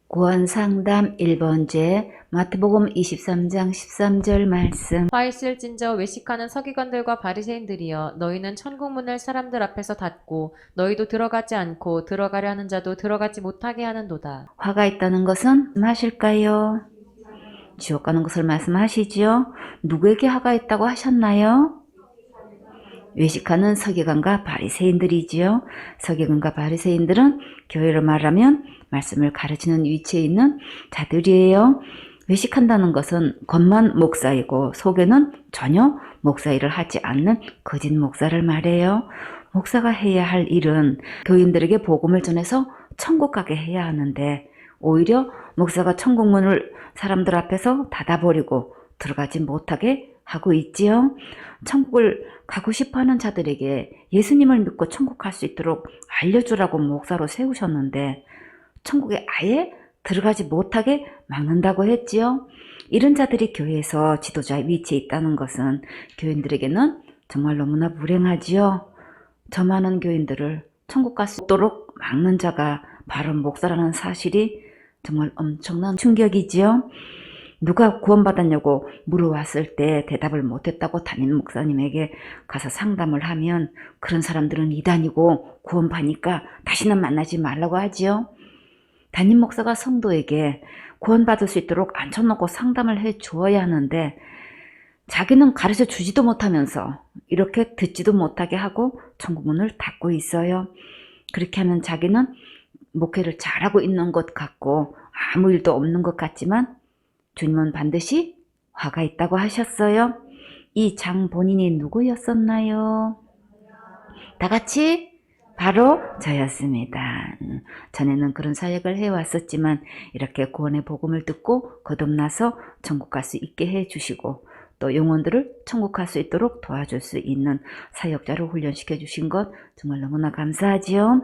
구원상담 1번째 마태복음 23장 13절 말씀. 화 있을진저 외식하는 서기관들과 바리새인들이여, 너희는 천국문을 사람들 앞에서 닫고 너희도 들어가지 않고 들어가려 하는 자도 들어가지 못하게 하는도다. 화가 있다는 것은 말씀하실까요? 지옥 가는 것을 말씀하시지요? 누구에게 화가 있다고 하셨나요? 외식하는 서기관과 바리새인들이지요. 서기관과 바리새인들은 교회로 말하면 말씀을 가르치는 위치에 있는 자들이에요. 외식한다는 것은 겉만 목사이고 속에는 전혀 목사 일을 하지 않는 거짓 목사를 말해요. 목사가 해야 할 일은 교인들에게 복음을 전해서 천국 가게 해야 하는데, 오히려 목사가 천국 문을 사람들 앞에서 닫아버리고 들어가지 못하게 하고 있지요. 천국을 가고 싶어하는 자들에게 예수님을 믿고 천국 갈 수 있도록 알려주라고 목사로 세우셨는데 천국에 아예 들어가지 못하게 막는다고 했지요. 이런 자들이 교회에서 지도자 위치에 있다는 것은 교인들에게는 정말 너무나 불행하지요. 저 많은 교인들을 천국 갈 수 있도록 막는 자가 바로 목사라는 사실이 정말 엄청난 충격이지요. 누가 구원받았냐고 물어왔을 때 대답을 못했다고 담임 목사님에게 가서 상담을 하면, 그런 사람들은 이단이고 구원받으니까 다시는 만나지 말라고 하지요. 담임 목사가 성도에게 구원받을 수 있도록 앉혀놓고 상담을 해 주어야 하는데, 자기는 가르쳐 주지도 못하면서 이렇게 듣지도 못하게 하고 천국문을 닫고 있어요. 그렇게 하면 자기는 목회를 잘하고 있는 것 같고 아무 일도 없는 것 같지만 주님은 반드시 화가 있다고 하셨어요. 이 장 본인이 누구였었나요? 다 같이 바로 저였습니다. 전에는 그런 사역을 해왔었지만 이렇게 구원의 복음을 듣고 거듭나서 천국 갈 수 있게 해주시고 또 영혼들을 천국 갈 수 있도록 도와줄 수 있는 사역자를 훈련시켜 주신 것 정말 너무나 감사하지요.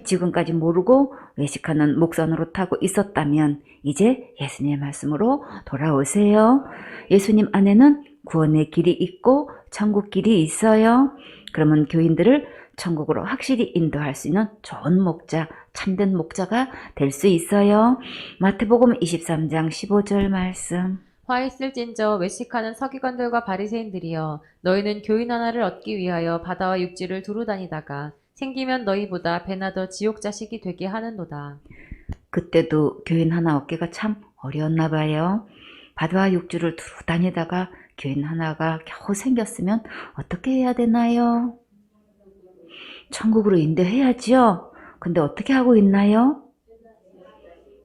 지금까지 모르고 외식하는 목사 노릇하고 있었다면 이제 예수님의 말씀으로 돌아오세요. 예수님 안에는 구원의 길이 있고 천국 길이 있어요. 그러면 교인들을 천국으로 확실히 인도할 수 있는 좋은 목자, 참된 목자가 될 수 있어요. 마태복음 23장 15절 말씀. 화 있을진저 외식하는 서기관들과 바리새인들이여, 너희는 교인 하나를 얻기 위하여 바다와 육지를 두루 다니다가 생기면 너희보다 배나 더 지옥 자식이 되게 하는도다. 그때도 교인 하나 얻기가 참 어려웠나 봐요. 바다와 육지를 두루 다니다가 교인 하나가 겨우 생겼으면 어떻게 해야 되나요? 천국으로 인도해야지요. 근데 어떻게 하고 있나요?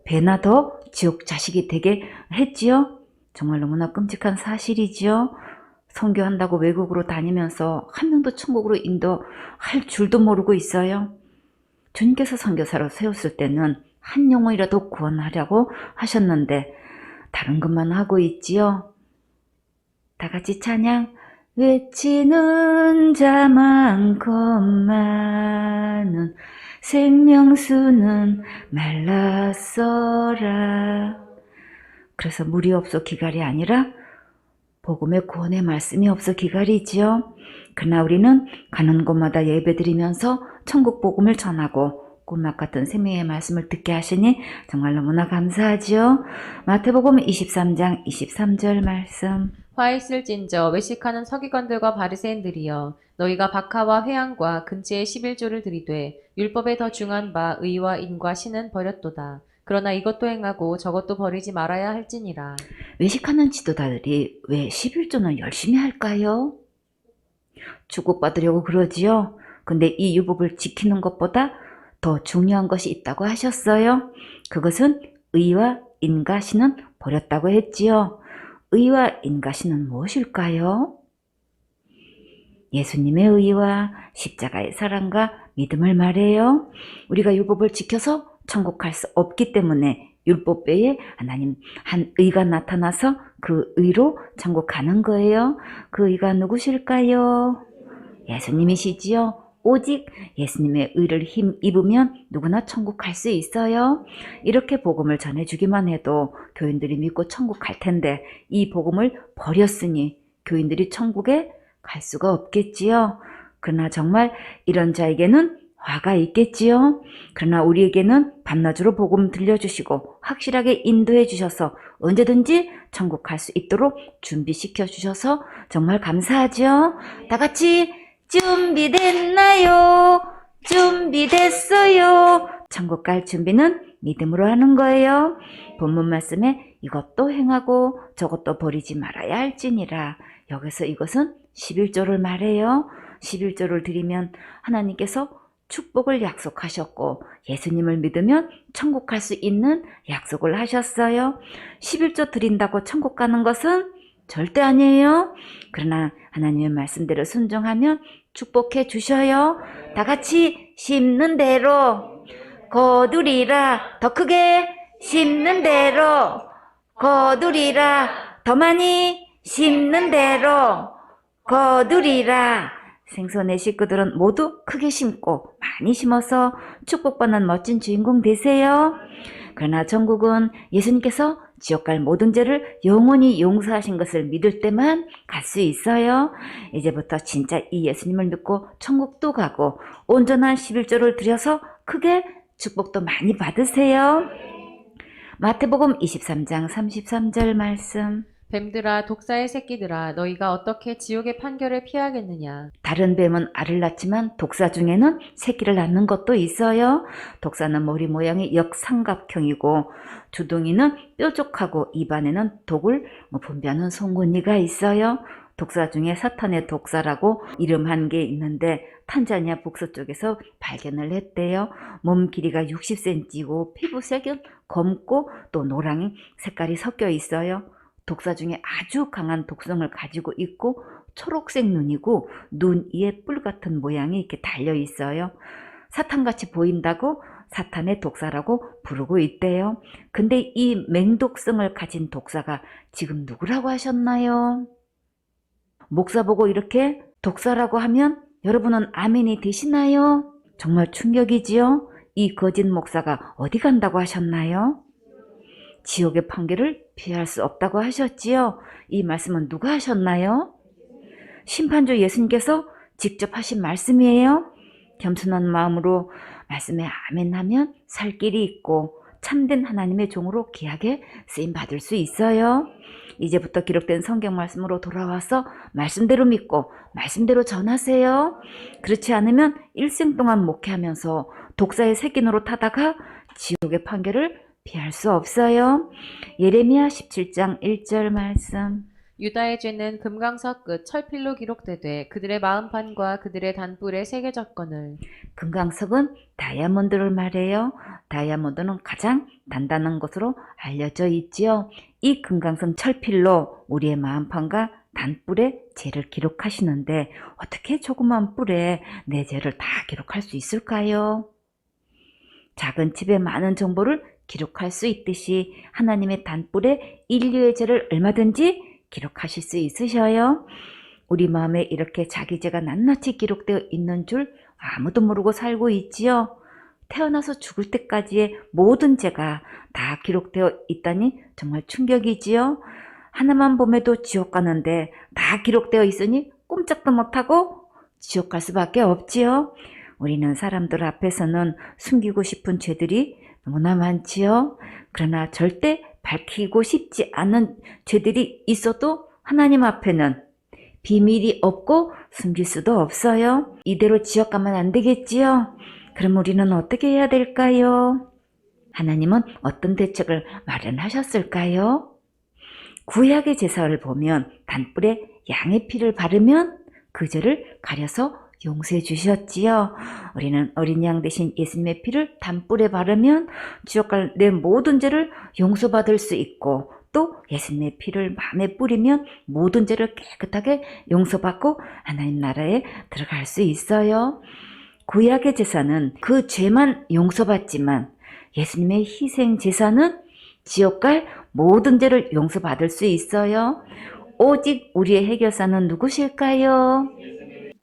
배나 더 지옥 자식이 되게 했지요. 정말 너무나 끔찍한 사실이지요. 선교한다고 외국으로 다니면서 한 명도 천국으로 인도할 줄도 모르고 있어요. 주님께서 선교사로 세웠을 때는 한 영혼이라도 구원하려고 하셨는데 다른 것만 하고 있지요. 다 같이 찬양. 외치는 자 많건만은 생명수는 말랐어라. 그래서 물이 없어 기갈이 아니라 복음의 구원의 말씀이 없어 기갈이지요. 그러나 우리는 가는 곳마다 예배드리면서 천국 복음을 전하고 꿀맛 같은 생명의 말씀을 듣게 하시니 정말 너무나 감사하지요. 마태복음 23장 23절 말씀. 화 있을진저 외식하는 서기관들과 바리새인들이여, 너희가 박하와 회향과 근체의 11조를 들이되 율법에 더 중한 바 의와 인과 신은 버렸도다. 그러나 이것도 행하고 저것도 버리지 말아야 할지니라. 외식하는 지도자들이 왜 11조는 열심히 할까요? 축복받으려고 그러지요. 근데 이 율법을 지키는 것보다 더 중요한 것이 있다고 하셨어요. 그것은 의와 인과 신은 버렸다고 했지요. 의와 인과 신은 무엇일까요? 예수님의 의와 십자가의 사랑과 믿음을 말해요. 우리가 율법을 지켜서 천국 갈 수 없기 때문에 율법 외에 하나님 한 의가 나타나서 그 의로 천국 가는 거예요. 그 의가 누구실까요? 예수님이시지요. 오직 예수님의 의를 힘입으면 누구나 천국 갈 수 있어요. 이렇게 복음을 전해주기만 해도 교인들이 믿고 천국 갈 텐데 이 복음을 버렸으니 교인들이 천국에 갈 수가 없겠지요. 그러나 정말 이런 자에게는 화가 있겠지요. 그러나 우리에게는 밤낮으로 복음 들려주시고 확실하게 인도해 주셔서 언제든지 천국 갈 수 있도록 준비시켜 주셔서 정말 감사하죠. 다 같이 준비됐나요? 준비됐어요. 천국 갈 준비는 믿음으로 하는 거예요. 본문 말씀에 이것도 행하고 저것도 버리지 말아야 할지니라. 여기서 이것은 11조를 말해요. 11조를 드리면 하나님께서 축복을 약속하셨고 예수님을 믿으면 천국 갈 수 있는 약속을 하셨어요. 11조 드린다고 천국 가는 것은 절대 아니에요. 그러나 하나님의 말씀대로 순종하면 축복해 주셔요. 다 같이 심는 대로 거두리라. 더 크게 심는 대로 거두리라. 더 많이 심는 대로 거두리라. 생선의 식구들은 모두 크게 심고 많이 심어서 축복받는 멋진 주인공 되세요. 그러나 천국은 예수님께서 지옥 갈 모든 죄를 영원히 용서하신 것을 믿을 때만 갈 수 있어요. 이제부터 진짜 이 예수님을 믿고 천국도 가고 온전한 11조를 드려서 크게 축복도 많이 받으세요. 마태복음 23장 33절 말씀. 뱀들아 독사의 새끼들아 너희가 어떻게 지옥의 판결을 피하겠느냐. 다른 뱀은 알을 낳지만 독사 중에는 새끼를 낳는 것도 있어요. 독사는 머리 모양이 역삼각형이고 주둥이는 뾰족하고 입안에는 독을 분비하는 송곳니가 있어요. 독사 중에 사탄의 독사라고 이름한 게 있는데 탄자니아 북서쪽에서 발견을 했대요. 몸 길이가 60cm이고 피부색은 검고 또 노랑 색깔이 섞여 있어요. 독사 중에 아주 강한 독성을 가지고 있고 초록색 눈이고 눈 위에 뿔 같은 모양이 이렇게 달려 있어요. 사탄같이 보인다고 사탄의 독사라고 부르고 있대요. 근데 이 맹독성을 가진 독사가 지금 누구라고 하셨나요? 목사 보고 이렇게 독사라고 하면 여러분은 아멘이 되시나요? 정말 충격이지요? 이 거짓 목사가 어디 간다고 하셨나요? 지옥의 판결을 피할 수 없다고 하셨지요. 이 말씀은 누가 하셨나요? 심판주 예수님께서 직접 하신 말씀이에요. 겸손한 마음으로 말씀에 아멘하면 살 길이 있고 참된 하나님의 종으로 귀하게 쓰임받을 수 있어요. 이제부터 기록된 성경 말씀으로 돌아와서 말씀대로 믿고 말씀대로 전하세요. 그렇지 않으면 일생 동안 목회하면서 독사의 새끼 노릇하다가 지옥의 판결을 피할 수 없어요. 예레미야 17장 1절 말씀. 유다의 죄는 금강석 끝 철필로 기록되되 그들의 마음판과 그들의 단뿔에 새겨졌거늘. 금강석은 다이아몬드를 말해요. 다이아몬드는 가장 단단한 것으로 알려져 있지요. 이 금강석 철필로 우리의 마음판과 단뿔에 죄를 기록하시는데 어떻게 조그만 뿔에 내 죄를 다 기록할 수 있을까요? 작은 칩에 많은 정보를 기록할 수 있듯이 하나님의 단뿔에 인류의 죄를 얼마든지 기록하실 수 있으셔요. 우리 마음에 이렇게 자기 죄가 낱낱이 기록되어 있는 줄 아무도 모르고 살고 있지요. 태어나서 죽을 때까지의 모든 죄가 다 기록되어 있다니 정말 충격이지요. 하나만 봄에도 지옥 가는데 다 기록되어 있으니 꼼짝도 못하고 지옥 갈 수밖에 없지요. 우리는 사람들 앞에서는 숨기고 싶은 죄들이 너무나 많지요. 그러나 절대 밝히고 싶지 않은 죄들이 있어도 하나님 앞에는 비밀이 없고 숨길 수도 없어요. 이대로 지옥 가면 안 되겠지요. 그럼 우리는 어떻게 해야 될까요? 하나님은 어떤 대책을 마련하셨을까요? 구약의 제사를 보면 단뿔에 양의 피를 바르면 그 죄를 가려서 용서해 주셨지요. 우리는 어린 양 대신 예수님의 피를 단뿔에 바르면 지옥 갈 내 모든 죄를 용서받을 수 있고 또 예수님의 피를 마음에 뿌리면 모든 죄를 깨끗하게 용서받고 하나님 나라에 들어갈 수 있어요. 구약의 제사는 그 죄만 용서받지만 예수님의 희생 제사는 지옥 갈 모든 죄를 용서받을 수 있어요. 오직 우리의 해결사는 누구실까요?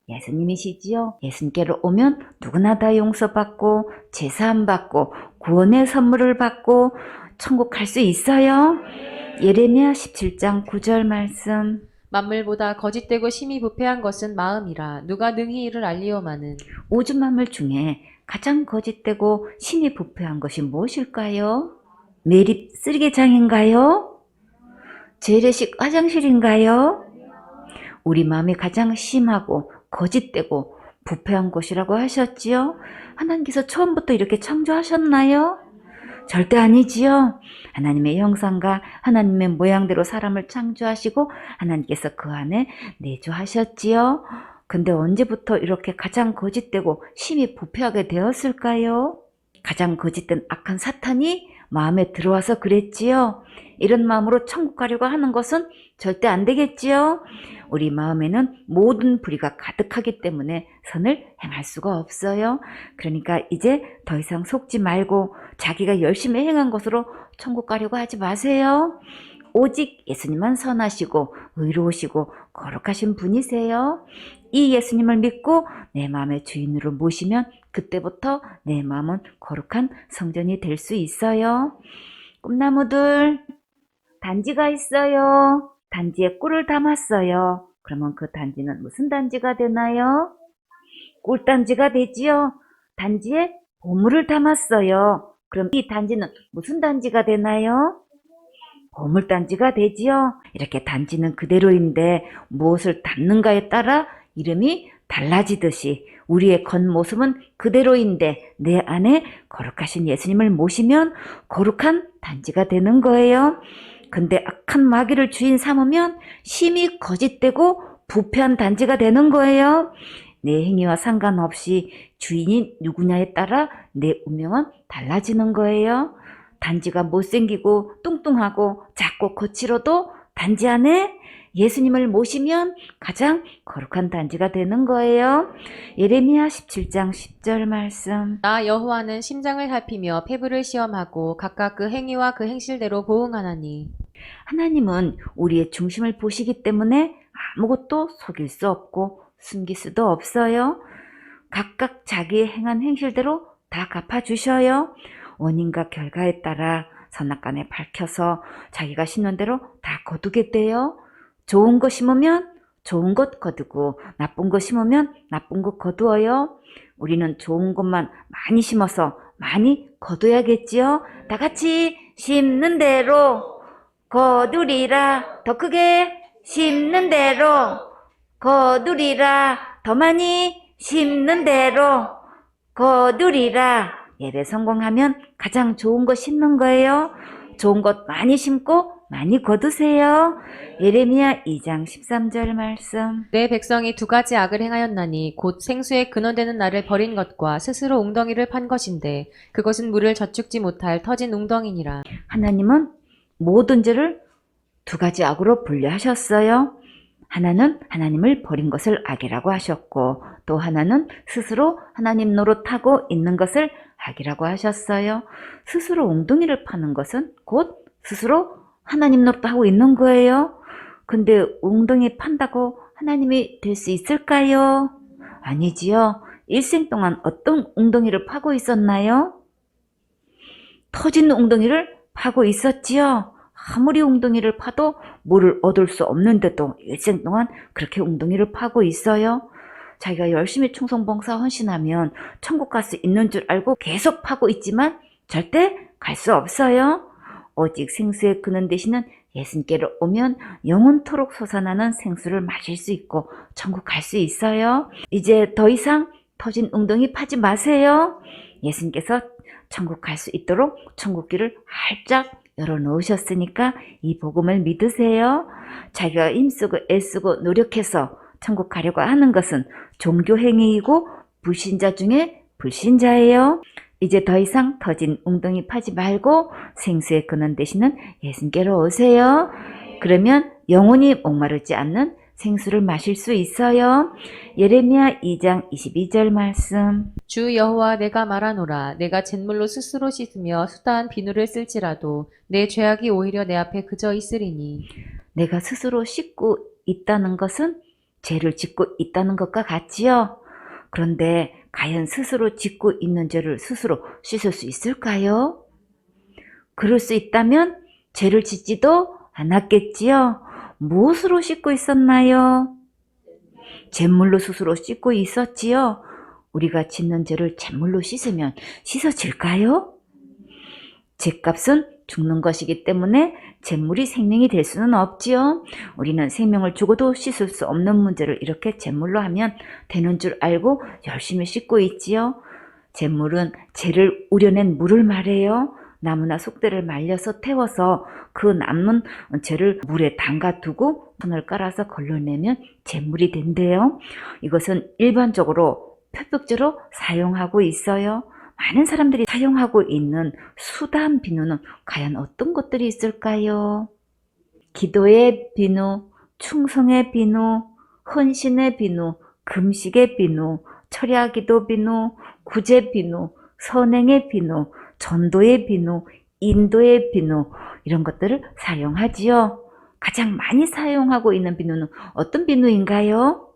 예수님이시지요. 예수님께로 오면 누구나 다 용서받고 제사함 받고 구원의 선물을 받고 천국 갈 수 있어요. 예레미야 17장 9절 말씀. 만물보다 거짓되고 심히 부패한 것은 마음이라 누가 능히 이를 알리오마는. 우주 만물 중에 가장 거짓되고 심히 부패한 것이 무엇일까요? 매립 쓰레기장인가요? 재래식 화장실인가요? 우리 마음이 가장 심하고 거짓되고 부패한 곳이라고 하셨지요? 하나님께서 처음부터 이렇게 창조하셨나요? 절대 아니지요. 하나님의 형상과 하나님의 모양대로 사람을 창조하시고 하나님께서 그 안에 내주하셨지요. 근데 언제부터 이렇게 가장 거짓되고 심히 부패하게 되었을까요? 가장 거짓된 악한 사탄이 마음에 들어와서 그랬지요. 이런 마음으로 천국 가려고 하는 것은 절대 안 되겠지요. 우리 마음에는 모든 불의가 가득하기 때문에 선을 행할 수가 없어요. 그러니까 이제 더 이상 속지 말고 자기가 열심히 행한 것으로 천국 가려고 하지 마세요. 오직 예수님만 선하시고 의로우시고 거룩하신 분이세요. 이 예수님을 믿고 내 마음의 주인으로 모시면 그때부터 내 마음은 거룩한 성전이 될 수 있어요. 꿈나무들, 단지가 있어요. 단지에 꿀을 담았어요. 그러면 그 단지는 무슨 단지가 되나요? 꿀단지가 되지요. 단지에 보물을 담았어요. 그럼 이 단지는 무슨 단지가 되나요? 보물단지가 되지요. 이렇게 단지는 그대로인데 무엇을 담는가에 따라 이름이 달라지듯이 우리의 겉모습은 그대로인데 내 안에 거룩하신 예수님을 모시면 거룩한 단지가 되는 거예요. 근데 악한 마귀를 주인 삼으면 심히 거짓되고 부패한 단지가 되는 거예요. 내 행위와 상관없이 주인이 누구냐에 따라 내 운명은 달라지는 거예요. 단지가 못생기고 뚱뚱하고 작고 거칠어도 단지 안에 예수님을 모시면 가장 거룩한 단지가 되는 거예요. 예레미야 17장 10절 말씀. 나 여호와는 심장을 살피며 폐부를 시험하고 각각 그 행위와 그 행실대로 보응하나니. 하나님은 우리의 중심을 보시기 때문에 아무것도 속일 수 없고 숨길 수도 없어요. 각각 자기의 행한 행실대로 다 갚아주셔요. 원인과 결과에 따라 선악간에 밝혀서 자기가 심는 대로 다 거두게 돼요. 좋은 거 심으면 좋은 것 거두고 나쁜 거 심으면 나쁜 것 거두어요. 우리는 좋은 것만 많이 심어서 많이 거둬야겠지요. 다 같이 심는 대로 거두리라. 더 크게 심는 대로 거두리라. 더 많이 심는 대로 거두리라. 예배 성공하면 가장 좋은 거 심는 거예요. 좋은 것 많이 심고 많이 거두세요. 예레미야 2장 13절 말씀. 내 백성이 두 가지 악을 행하였나니 곧 생수의 근원되는 나를 버린 것과 스스로 웅덩이를 판 것인데 그것은 물을 저축지 못할 터진 웅덩이니라. 하나님은 모든 죄를 두 가지 악으로 분류하셨어요. 하나는 하나님을 버린 것을 악이라고 하셨고 또 하나는 스스로 하나님 노릇하고 있는 것을 악이라고 하셨어요. 스스로 웅덩이를 파는 것은 곧 스스로 하나님 노릇하고 있는 거예요. 근데 웅덩이 판다고 하나님이 될 수 있을까요? 아니지요. 일생 동안 어떤 웅덩이를 파고 있었나요? 터진 웅덩이를 파고 있었지요. 아무리 웅덩이를 파도 물을 얻을 수 없는데도 일생 동안 그렇게 웅덩이를 파고 있어요. 자기가 열심히 충성봉사 헌신하면 천국 갈 수 있는 줄 알고 계속 파고 있지만 절대 갈 수 없어요. 오직 생수의 근원 되시는 예수님께로 오면 영원토록 솟아나는 생수를 마실 수 있고 천국 갈 수 있어요. 이제 더 이상 터진 웅덩이 파지 마세요. 예수님께서 천국 갈 수 있도록 천국길을 활짝 열어놓으셨으니까 이 복음을 믿으세요. 자기가 힘쓰고 애쓰고 노력해서 천국 가려고 하는 것은 종교행위이고 불신자 중에 불신자예요. 이제 더 이상 터진 웅덩이 파지 말고 생수의 근원 되시는 예수님께로 오세요. 그러면 영원히 목마르지 않는 생수를 마실 수 있어요. 예레미야 2장 22절 말씀. 주 여호와 내가 말하노라 내가 잿물로 스스로 씻으며 수다한 비누를 쓸지라도 내 죄악이 오히려 내 앞에 그저 있으리니. 내가 스스로 씻고 있다는 것은 죄를 짓고 있다는 것과 같지요. 그런데 과연 스스로 짓고 있는 죄를 스스로 씻을 수 있을까요? 그럴 수 있다면 죄를 짓지도 않았겠지요. 무엇으로 씻고 있었나요? 잿물로 스스로 씻고 있었지요. 우리가 짓는 죄를 잿물로 씻으면 씻어질까요? 죄값은 죽는 것이기 때문에 잿물이 생명이 될 수는 없지요. 우리는 생명을 주고도 씻을 수 없는 문제를 이렇게 잿물로 하면 되는 줄 알고 열심히 씻고 있지요. 잿물은 죄를 우려낸 물을 말해요. 나무나 쑥대를 말려서 태워서 그 남은 죄를 물에 담가두고 손을 깔아서 걸러내면 잿물이 된대요. 이것은 일반적으로 표백제로 사용하고 있어요. 많은 사람들이 사용하고 있는 수단 비누는 과연 어떤 것들이 있을까요? 기도의 비누, 충성의 비누, 헌신의 비누, 금식의 비누, 철야기도 비누, 구제 비누, 선행의 비누, 전도의 비누, 인도의 비누, 이런 것들을 사용하지요. 가장 많이 사용하고 있는 비누는 어떤 비누인가요?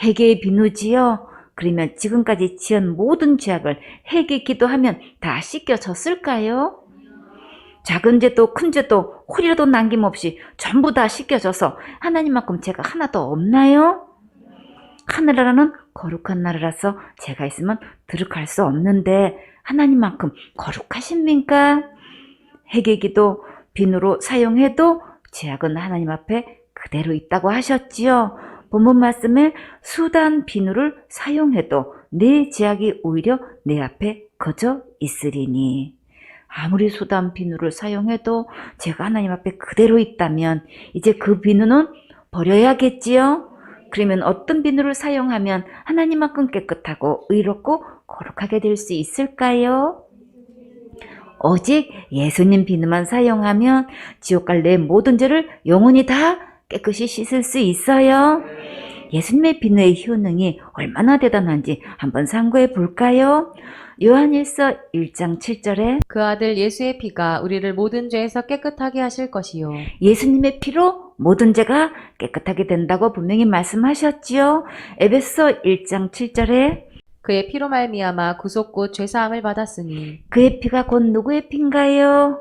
회개의 비누지요. 그러면 지금까지 지은 모든 죄악을 회개 기도하면 다 씻겨졌을까요? 작은 죄도 큰 죄도 홀이라도 남김없이 전부 다 씻겨져서 하나님만큼 죄가 하나도 없나요? 하늘나라는 거룩한 나라라서 죄가 있으면 들어갈 수 없는데 하나님만큼 거룩하십니까? 회개기도 비누로 사용해도 죄악은 하나님 앞에 그대로 있다고 하셨지요. 본문 말씀에 수단 비누를 사용해도 내 죄악이 오히려 내 앞에 거저 있으리니. 아무리 수단 비누를 사용해도 죄가 하나님 앞에 그대로 있다면 이제 그 비누는 버려야겠지요. 그러면 어떤 비누를 사용하면 하나님만큼 깨끗하고 의롭고 거룩하게 될 수 있을까요? 오직 예수님 비누만 사용하면 지옥 갈 내 모든 죄를 영원히 다 깨끗이 씻을 수 있어요. 예수님의 비누의 효능이 얼마나 대단한지 한번 상고해 볼까요? 요한일서 1장 7절에 그 아들 예수의 피가 우리를 모든 죄에서 깨끗하게 하실 것이요. 예수님의 피로 모든 죄가 깨끗하게 된다고 분명히 말씀하셨지요. 에베소 1장 7절에 그의 피로 말미암아 구속 곧 죄사함을 받았으니. 그의 피가 곧 누구의 피인가요?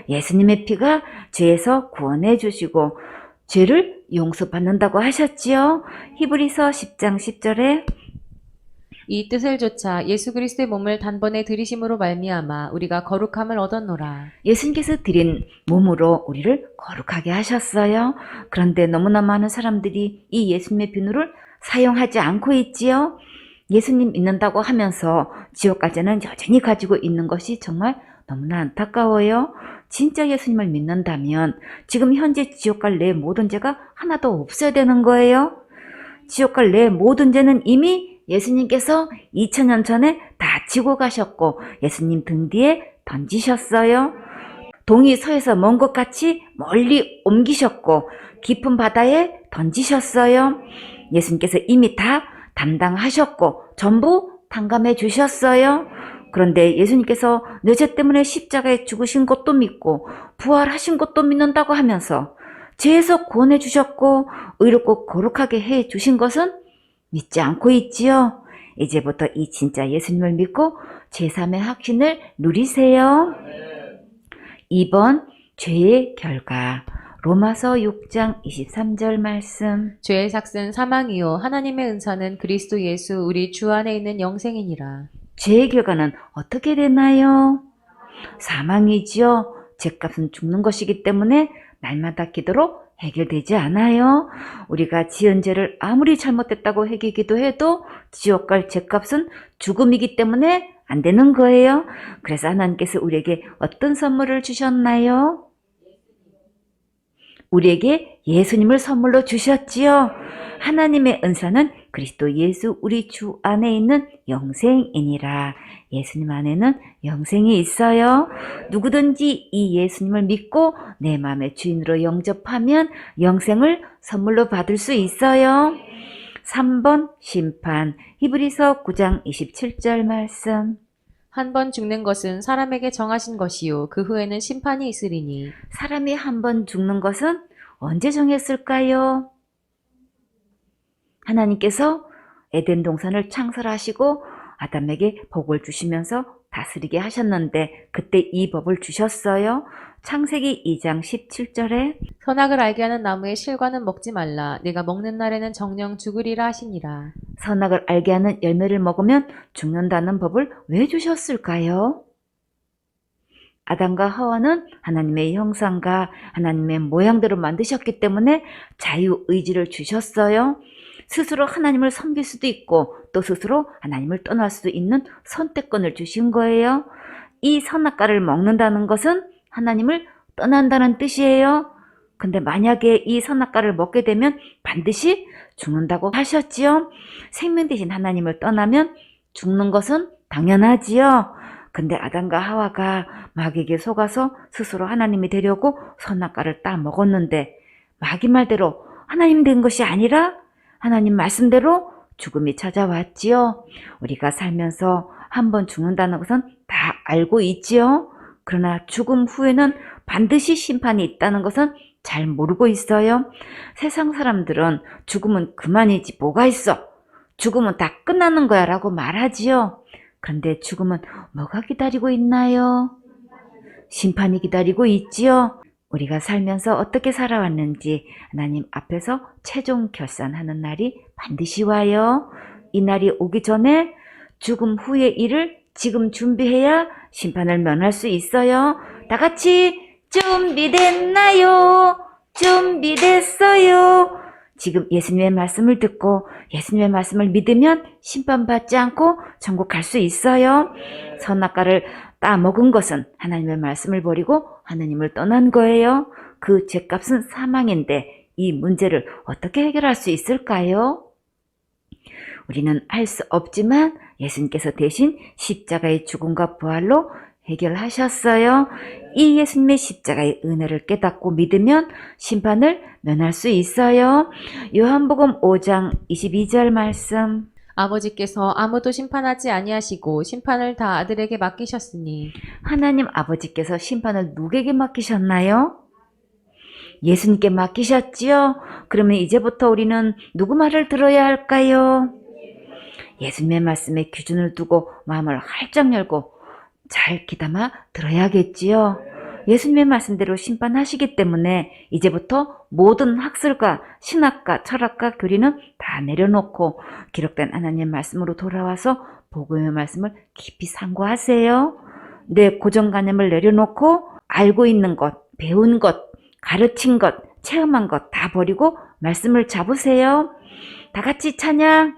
예수님의 피가 죄에서 구원해 주시고 죄를 용서받는다고 하셨지요. 히브리서 10장 10절에 이 뜻을 조차 예수 그리스도의 몸을 단번에 들이심으로 말미암아 우리가 거룩함을 얻었노라. 예수님께서 드린 몸으로 우리를 거룩하게 하셨어요. 그런데 너무나 많은 사람들이 이 예수님의 비누를 사용하지 않고 있지요. 예수님 믿는다고 하면서 지옥 갈 죄는 여전히 가지고 있는 것이 정말 너무나 안타까워요. 진짜 예수님을 믿는다면 지금 현재 지옥 갈 내 모든 죄가 하나도 없어야 되는 거예요. 지옥 갈 내 모든 죄는 이미 예수님께서 2000년 전에 다 지고 가셨고 예수님 등 뒤에 던지셨어요. 동이 서에서 먼 것 같이 멀리 옮기셨고 깊은 바다에 던지셨어요. 예수님께서 이미 다 담당하셨고 전부 탕감해 주셨어요. 그런데 예수님께서 내 죄 때문에 십자가에 죽으신 것도 믿고 부활하신 것도 믿는다고 하면서 죄에서 구원해 주셨고 의롭고 거룩하게 해 주신 것은 믿지 않고 있지요. 이제부터 이 진짜 예수님을 믿고 제3의 확신을 누리세요. 2번 죄의 결과 로마서 6장 23절 말씀. 죄의 삭은 사망이요 하나님의 은사는 그리스도 예수 우리 주 안에 있는 영생이니라. 죄의 결과는 어떻게 되나요? 사망이지요. 죄값은 죽는 것이기 때문에 날마다 기도로 해결되지 않아요. 우리가 지은 죄를 아무리 잘못됐다고 회개기도 해도 지옥 갈 죄값은 죽음이기 때문에 안 되는 거예요. 그래서 하나님께서 우리에게 어떤 선물을 주셨나요? 우리에게 예수님을 선물로 주셨지요. 하나님의 은사는 그리스도 예수 우리 주 안에 있는 영생이니라. 예수님 안에는 영생이 있어요. 누구든지 이 예수님을 믿고 내 마음의 주인으로 영접하면 영생을 선물로 받을 수 있어요. 3번 심판. 히브리서 9장 27절 말씀. 한 번 죽는 것은 사람에게 정하신 것이요 그 후에는 심판이 있으리니. 사람이 한 번 죽는 것은 언제 정했을까요? 하나님께서 에덴 동산을 창설하시고 아담에게 복을 주시면서 다스리게 하셨는데 그때 이 법을 주셨어요? 창세기 2장 17절에 선악을 알게 하는 나무의 실과는 먹지 말라. 내가 먹는 날에는 정령 죽으리라 하시니라. 선악을 알게 하는 열매를 먹으면 죽는다는 법을 왜 주셨을까요? 아담과 하와는 하나님의 형상과 하나님의 모양대로 만드셨기 때문에 자유의지를 주셨어요. 스스로 하나님을 섬길 수도 있고 또 스스로 하나님을 떠날 수도 있는 선택권을 주신 거예요. 이 선악과를 먹는다는 것은 하나님을 떠난다는 뜻이에요. 근데 만약에 이 선악과를 먹게 되면 반드시 죽는다고 하셨지요. 생명 대신 하나님을 떠나면 죽는 것은 당연하지요. 근데 아담과 하와가 마귀에게 속아서 스스로 하나님이 되려고 선악과를 따 먹었는데 마귀 말대로 하나님 된 것이 아니라 하나님 말씀대로 죽음이 찾아왔지요. 우리가 살면서 한번 죽는다는 것은 다 알고 있지요. 그러나 죽음 후에는 반드시 심판이 있다는 것은 잘 모르고 있어요. 세상 사람들은 죽음은 그만이지 뭐가 있어. 죽음은 다 끝나는 거야 라고 말하지요. 그런데 죽음은 뭐가 기다리고 있나요? 심판이 기다리고 있지요. 우리가 살면서 어떻게 살아왔는지 하나님 앞에서 최종 결산하는 날이 반드시 와요. 이 날이 오기 전에 죽음 후의 일을 지금 준비해야 심판을 면할 수 있어요. 다 같이 준비됐나요? 준비됐어요. 지금 예수님의 말씀을 듣고 예수님의 말씀을 믿으면 심판받지 않고 천국 갈 수 있어요. 선악과를 따먹은 것은 하나님의 말씀을 버리고 하나님을 떠난 거예요. 그 죄값은 사망인데 이 문제를 어떻게 해결할 수 있을까요? 우리는 할 수 없지만 예수님께서 대신 십자가의 죽음과 부활로 해결하셨어요. 이 예수님의 십자가의 은혜를 깨닫고 믿으면 심판을 면할 수 있어요. 요한복음 5장 22절 말씀. 아버지께서 아무도 심판하지 아니하시고 심판을 다 아들에게 맡기셨으니 하나님 아버지께서 심판을 누구에게 맡기셨나요? 예수님께 맡기셨지요? 그러면 이제부터 우리는 누구 말을 들어야 할까요? 예수님의 말씀에 기준을 두고 마음을 활짝 열고 잘 귀담아 들어야겠지요. 예수님의 말씀대로 심판하시기 때문에 이제부터 모든 학설과 신학과 철학과 교리는 다 내려놓고 기록된 하나님의 말씀으로 돌아와서 복음의 말씀을 깊이 상고하세요. 내 고정관념을 내려놓고 알고 있는 것, 배운 것, 가르친 것, 체험한 것 다 버리고 말씀을 잡으세요. 다 같이 찬양.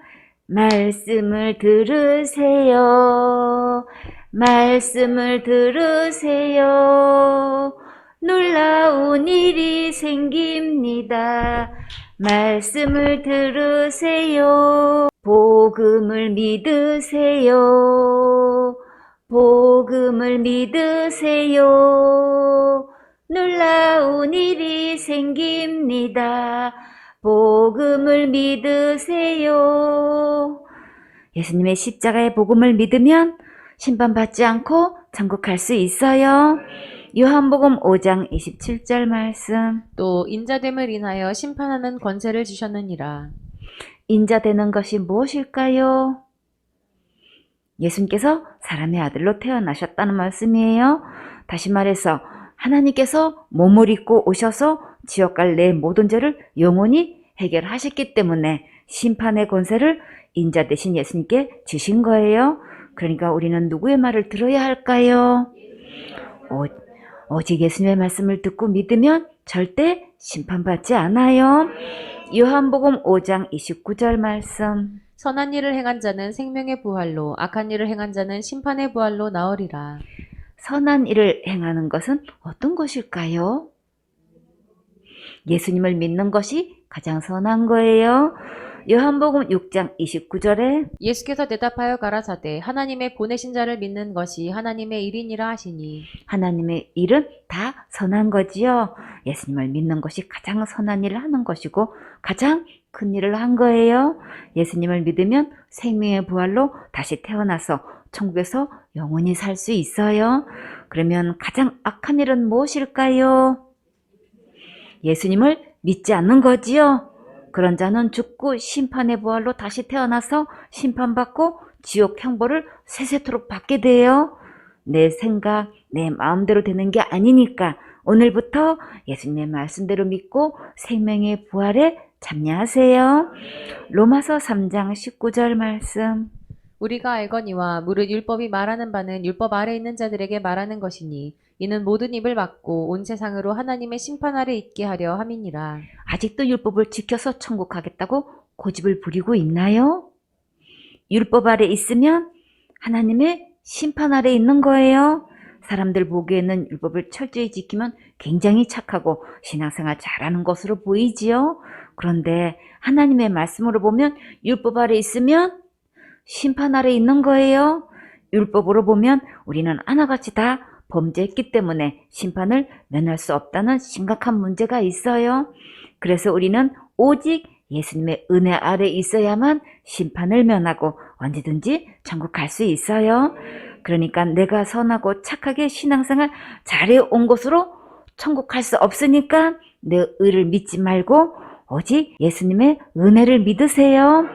말씀을 들으세요. 말씀을 들으세요. 놀라운 일이 생깁니다. 말씀을 들으세요. 복음을 믿으세요. 복음을 믿으세요. 놀라운 일이 생깁니다. 복음을 믿으세요. 예수님의 십자가의 복음을 믿으면 심판받지 않고 천국 갈 수 있어요. 요한복음 5장 27절 말씀. 또 인자됨을 인하여 심판하는 권세를 주셨느니라. 인자되는 것이 무엇일까요? 예수님께서 사람의 아들로 태어나셨다는 말씀이에요. 다시 말해서 하나님께서 몸을 입고 오셔서 지옥 갈 내 모든 죄를 영원히 해결하셨기 때문에 심판의 권세를 인자 대신 예수님께 주신 거예요. 그러니까 우리는 누구의 말을 들어야 할까요? 오직 예수님의 말씀을 듣고 믿으면 절대 심판받지 않아요. 요한복음 5장 29절 말씀. 선한 일을 행한 자는 생명의 부활로 악한 일을 행한 자는 심판의 부활로 나으리라. 선한 일을 행하는 것은 어떤 것일까요? 예수님을 믿는 것이 가장 선한 거예요. 요한복음 6장 29절에 예수께서 대답하여 가라사대 하나님의 보내신 자를 믿는 것이 하나님의 일이니라 하시니 하나님의 일은 다 선한 거지요. 예수님을 믿는 것이 가장 선한 일을 하는 것이고 가장 큰 일을 한 거예요. 예수님을 믿으면 생명의 부활로 다시 태어나서 천국에서 영원히 살 수 있어요. 그러면 가장 악한 일은 무엇일까요? 예수님을 믿지 않는 거지요. 그런 자는 죽고 심판의 부활로 다시 태어나서 심판받고 지옥 형벌을 세세토록 받게 돼요. 내 생각, 내 마음대로 되는 게 아니니까 오늘부터 예수님의 말씀대로 믿고 생명의 부활에 참여하세요. 로마서 3장 19절 말씀. 우리가 알거니와 무릇 율법이 말하는 바는 율법 아래 있는 자들에게 말하는 것이니 이는 모든 입을 막고 온 세상으로 하나님의 심판 아래 있게 하려 함이니라. 아직도 율법을 지켜서 천국 가겠다고 고집을 부리고 있나요? 율법 아래 있으면 하나님의 심판 아래 있는 거예요. 사람들 보기에는 율법을 철저히 지키면 굉장히 착하고 신앙생활 잘하는 것으로 보이지요. 그런데 하나님의 말씀으로 보면 율법 아래 있으면 심판 아래 있는 거예요. 율법으로 보면 우리는 하나같이 다 범죄했기 때문에 심판을 면할 수 없다는 심각한 문제가 있어요. 그래서 우리는 오직 예수님의 은혜 아래 있어야만 심판을 면하고 언제든지 천국 갈 수 있어요. 그러니까 내가 선하고 착하게 신앙생활 잘해온 것으로 천국 갈 수 없으니까 내 의를 믿지 말고 오직 예수님의 은혜를 믿으세요.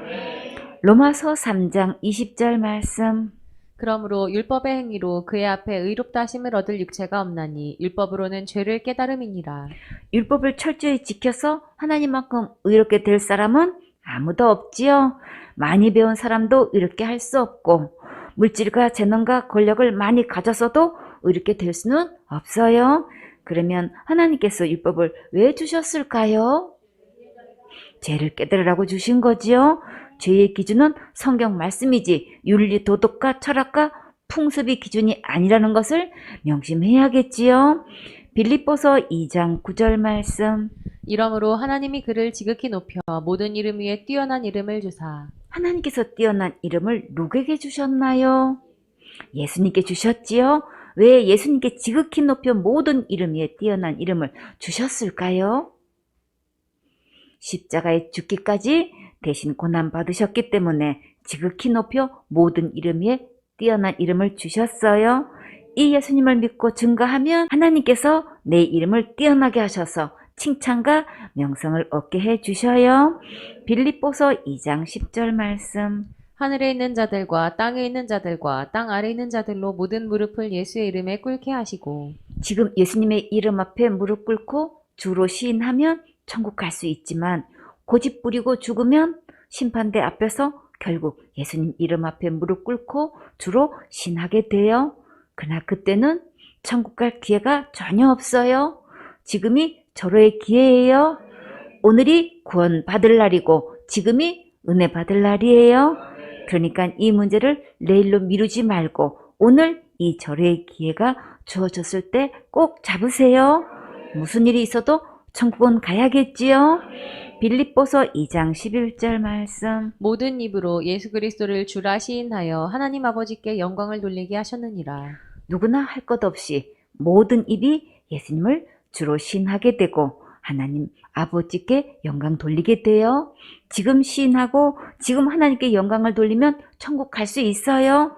로마서 3장 20절 말씀. 그러므로 율법의 행위로 그의 앞에 의롭다 하심을 얻을 육체가 없나니 율법으로는 죄를 깨달음이니라. 율법을 철저히 지켜서 하나님만큼 의롭게 될 사람은 아무도 없지요. 많이 배운 사람도 의롭게 할 수 없고 물질과 재능과 권력을 많이 가졌어도 의롭게 될 수는 없어요. 그러면 하나님께서 율법을 왜 주셨을까요? 죄를 깨달으라고 주신 거지요. 죄의 기준은 성경 말씀이지 윤리, 도덕과 철학과 풍습이 기준이 아니라는 것을 명심해야겠지요. 빌립보서 2장 9절 말씀. 이러므로 하나님이 그를 지극히 높여 모든 이름 위에 뛰어난 이름을 주사. 하나님께서 뛰어난 이름을 누구에게 주셨나요? 예수님께 주셨지요. 왜 예수님께 지극히 높여 모든 이름 위에 뛰어난 이름을 주셨을까요? 십자가에 죽기까지 대신 고난 받으셨기 때문에 지극히 높여 모든 이름 위에 뛰어난 이름을 주셨어요. 이 예수님을 믿고 증거하면 하나님께서 내 이름을 뛰어나게 하셔서 칭찬과 명성을 얻게 해주셔요. 빌립보서 2장 10절 말씀. 하늘에 있는 자들과 땅에 있는 자들과 땅 아래 있는 자들로 모든 무릎을 예수의 이름에 꿇게 하시고. 지금 예수님의 이름 앞에 무릎 꿇고 주로 시인하면 천국 갈 수 있지만 고집 부리고 죽으면 심판대 앞에서 결국 예수님 이름 앞에 무릎 꿇고 주로 신하게 돼요. 그러나 그때는 천국 갈 기회가 전혀 없어요. 지금이 절호의 기회예요. 오늘이 구원 받을 날이고 지금이 은혜 받을 날이에요. 그러니까 이 문제를 내일로 미루지 말고 오늘 이 절호의 기회가 주어졌을 때 꼭 잡으세요. 무슨 일이 있어도 천국은 가야겠지요. 빌립보서 2장 11절 말씀. 모든 입으로 예수 그리스도를 주라 시인하여 하나님 아버지께 영광을 돌리게 하셨느니라. 누구나 할 것 없이 모든 입이 예수님을 주로 시인하게 되고 하나님 아버지께 영광 돌리게 돼요. 지금 시인하고 지금 하나님께 영광을 돌리면 천국 갈 수 있어요.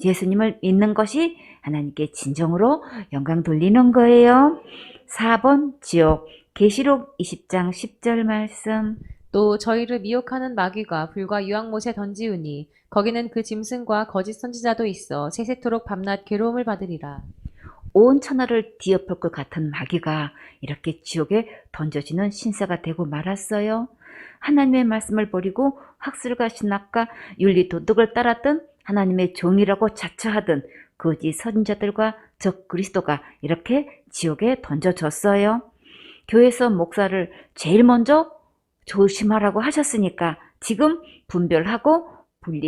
예수님을 믿는 것이 하나님께 진정으로 영광 돌리는 거예요. 4번 지옥. 계시록 20장 10절 말씀. 또 저희를 미혹하는 마귀가 불과 유황못에 던지우니 거기는 그 짐승과 거짓 선지자도 있어 세세토록 밤낮 괴로움을 받으리라. 온 천하를 뒤엎을 것 같은 마귀가 이렇게 지옥에 던져지는 신세가 되고 말았어요. 하나님의 말씀을 버리고 학술과 신학과 윤리 도덕을 따랐던 하나님의 종이라고 자처하던 거짓 선지자들과 적 그리스도가 이렇게 지옥에 던져졌어요. 교회에서 목사를 제일 먼저 조심하라고 하셨으니까 지금 분별하고